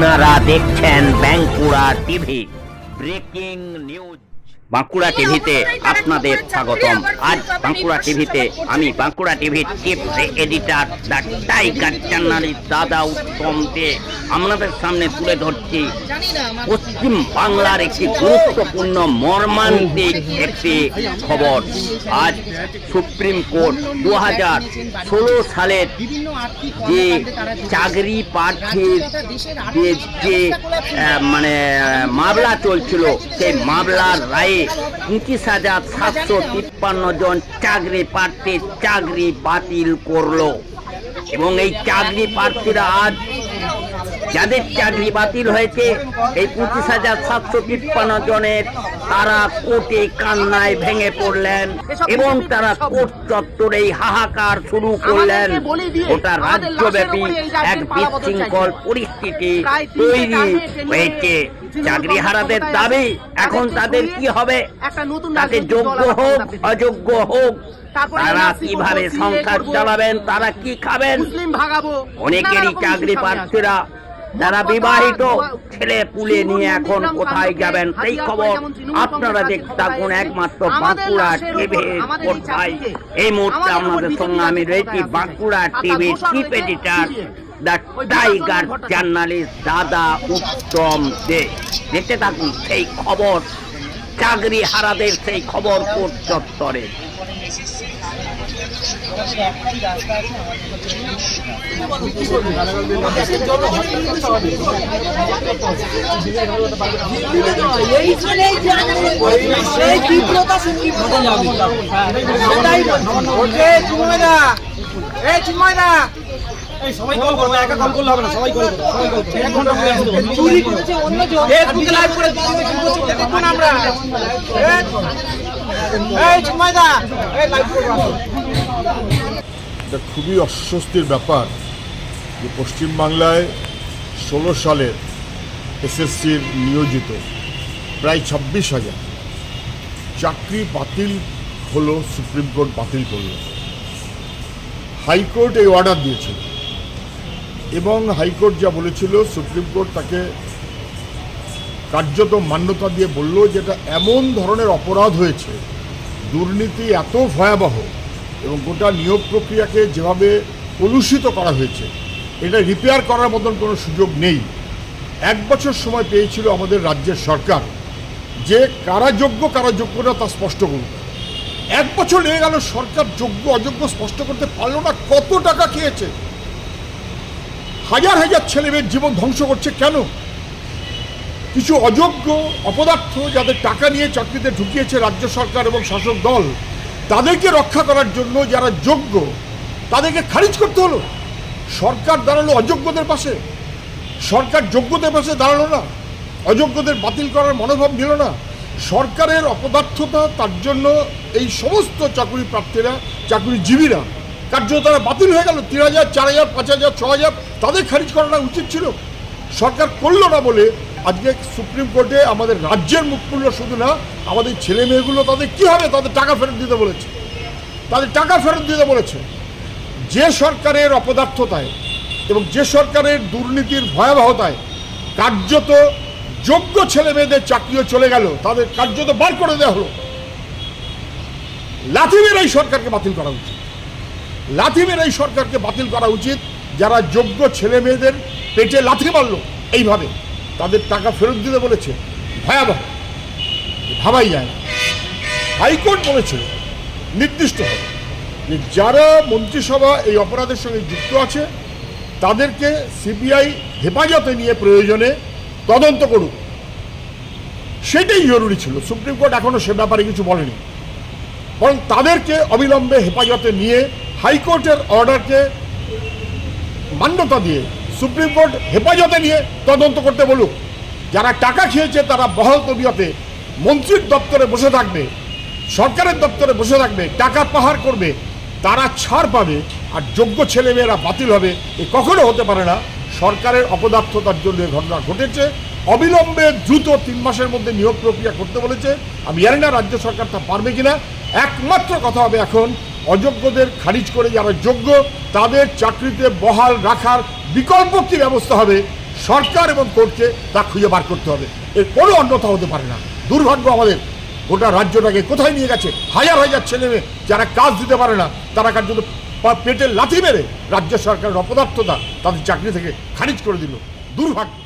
আপনারা দেখছেন Bankura TV breaking news. Bankura টিভিতে আপনাদের স্বাগতম। আজ বাঁকুড়া টিভিতে আমি বাঁকুড়া টিভির chief editor the tiger journalist দাদা উত্তম দে আপনাদের সামনে তুলে ধরছি পশ্চিম বাংলার একটি গুরুত্বপূর্ণ মর্মান্তিক একটি খবর। আজ সুপ্রিম কোর্ট 2016 সালের যে চাকরি প্রার্থীর যে মামলা চলছিল সেই মামলার রায়ে 25,753 জন চাকরি প্রার্থীর চাকরি বাতিল করলো এবং এই চাকরি প্রার্থীরা আজ যাদের চাকরি বাতিল হয়েছে এই 25,753 জনের তারা কোর্টে কান্নায় ভেঙে পড়লেন এবং তারা কোর্ট চত্বরে হাহাকার শুরু করলেন। গোটা রাজ্যব্যাপী এক বিশৃঙ্খল পরিস্থিতি তৈরি হয়েছে। চাকরি হারাদের দাবি এখন তাদের কি হবে, তাদের যোগ্য হোক অযোগ্য হোক তারা কিভাবে সংসার চালাবেন, তারা কি খাবেন। অনেকেরই চাকরি প্রার্থীরা যারা বিবাহিত ছেলে পুলে নিয়ে এখন কোথায় যাবেন সেই খবর আপনারা দেখতে থাকুন একমাত্র বাঁকুড়া টিভির পর্দায়। এই মুহূর্তে আপনাদের সঙ্গে আমি রয়েছি বাঁকুড়া টিভির chief editor the tiger journalist দাদা উত্তম দে। দেখতে থাকুন সেই খবর, চাকরি হারাদের সেই খবর কোর্ট চত্বরে। সবাই কল করবো, একা কল করলে হবে না, সবাই কল করবো, সবাই কল করবো। 1 ঘন্টা চুরি করেছে অন্য জন ফেসবুকে লাইভ করে দেখুন আমরা। এই সুমাইদা এই লাইভ করব। এটা খুবই অস্বস্তির ব্যাপার যে পশ্চিমবাংলায় 16 সালের এসএসসির নিয়োজিত প্রায় 26,000 চাকরি বাতিল হলো, সুপ্রিম কোর্ট বাতিল করল। হাইকোর্ট এই অর্ডার দিয়েছিল এবং হাইকোর্ট যা বলেছিল সুপ্রিম কোর্ট তাকে কার্যত মান্যতা দিয়ে বলল যে এটা এমন ধরনের অপরাধ হয়েছে, দুর্নীতি এত ভয়াবহ এবং গোটা নিয়োগ প্রক্রিয়াকে যেভাবে কলুষিত করা হয়েছে এটা রিপেয়ার করার মতন কোনো সুযোগ নেই। 1 বছর সময় পেয়েছিল আমাদের রাজ্যের সরকার যে কারা যোগ্য কারা যোগ্য না তা স্পষ্ট করবে। 1 বছর লেগে গেল, সরকার যোগ্য অযোগ্য স্পষ্ট করতে পারল না। কত টাকা খেয়েছে, হাজার হাজার ছেলেমেয়ের জীবন ধ্বংস করছে। কেন? কিছু অযোগ্য অপদার্থ যাদের টাকা নিয়ে চাকরিতে ঢুকিয়েছে রাজ্য সরকার এবং শাসক দল, তাদেরকে রক্ষা করার জন্য যারা যোগ্য তাদেরকে খারিজ করতে হলো। সরকার দাঁড়ালো অযোগ্যদের পাশে, সরকার যোগ্যদের পাশে দাঁড়ালো না, অযোগ্যদের বাতিল করার মনোভাব নিল না। সরকারের অপদার্থতা, তার জন্য এই সমস্ত চাকরি প্রার্থীরা চাকরিজীবীরা কার্যত তারা বাতিল হয়ে গেল। 3,000 4,000 5,000 6,000 তাদের খারিজ করাটা উচিত ছিল, সরকার করলো না বলে আজকে সুপ্রিম কোর্টে আমাদের রাজ্যের মুখ খুলল। শুধু না, আমাদের ছেলে মেয়েগুলো তাদের কী হবে, তাদের টাকা ফেরত দিতে বলেছে, তাদের টাকা ফেরত দিতে বলেছে। যে সরকারের অপদার্থতায় এবং যে সরকারের দুর্নীতির ভয়াবহতায় কার্যত যোগ্য ছেলে মেয়েদের চাকরিও চলে গেল, তাদের কার্যত বার করে দেওয়া হলো। লাথি মেরে এই সরকারকে বাতিল করা উচিত, লাথি মেরে এই সরকারকে বাতিল করা উচিত। যারা যোগ্য ছেলে মেয়েদের পেটে লাথি মারল এইভাবে, তাদের টাকা ফেরত দিতে বলেছে, ভয়াবহ, ভাবাই যায় না। হাইকোর্ট বলেছে নির্দিষ্ট হবে যে যারা মন্ত্রিসভা এই অপরাধের সঙ্গে যুক্ত আছে তাদেরকে সিবিআই হেফাজতে নিয়ে প্রয়োজনে তদন্ত করুক, সেটাই জরুরি ছিল। সুপ্রিম কোর্ট এখনও সে ব্যাপারে কিছু বলেনি, বরং তাদেরকে অবিলম্বে হেফাজতে নিয়ে হাইকোর্টের অর্ডারকে মান্যতা দিয়ে সুপ্রিম কোর্ট হেফাজতে নিয়ে তদন্ত করতে বলুক। যারা টাকা খেয়েছে তারা বহাল তবিয়তে মন্ত্রীর দপ্তরে বসে থাকবে, সরকারের দপ্তরে বসে থাকবে, টাকা পাহাড় করবে, তারা ছাড় পাবে, আর যোগ্য ছেলেমেয়েরা বাতিল হবে। এ কখনো হতে পারে না। সরকারের অপদার্থতার জন্য এই ঘটনা ঘটেছে। অবিলম্বে দ্রুত 3 মাসের মধ্যে নিয়োগ প্রক্রিয়া করতে বলেছে। আমি জানি না রাজ্য সরকার তা পারবে কিনা। একমাত্র কথা হবে এখন অযোগ্যদের খারিজ করে যারা যোগ্য তাদের চাকরিতে বহাল রাখার বিকল্প কি ব্যবস্থা হবে সরকার এবং কোর্টকে তা খুঁজে বার করতে হবে। এর কোনো অন্যথা হতে পারে না। দুর্ভাগ্য আমাদের, গোটা রাজ্যটাকে কোথায় নিয়ে গেছে। হাজার হাজার ছেলে মেয়ে যারা কাজ দিতে পারে না, তারা কার্যত পেটে লাথি মেরে রাজ্য সরকারের অপদার্থতা তাদের চাকরি থেকে খারিজ করে দিল। দুর্ভাগ্য।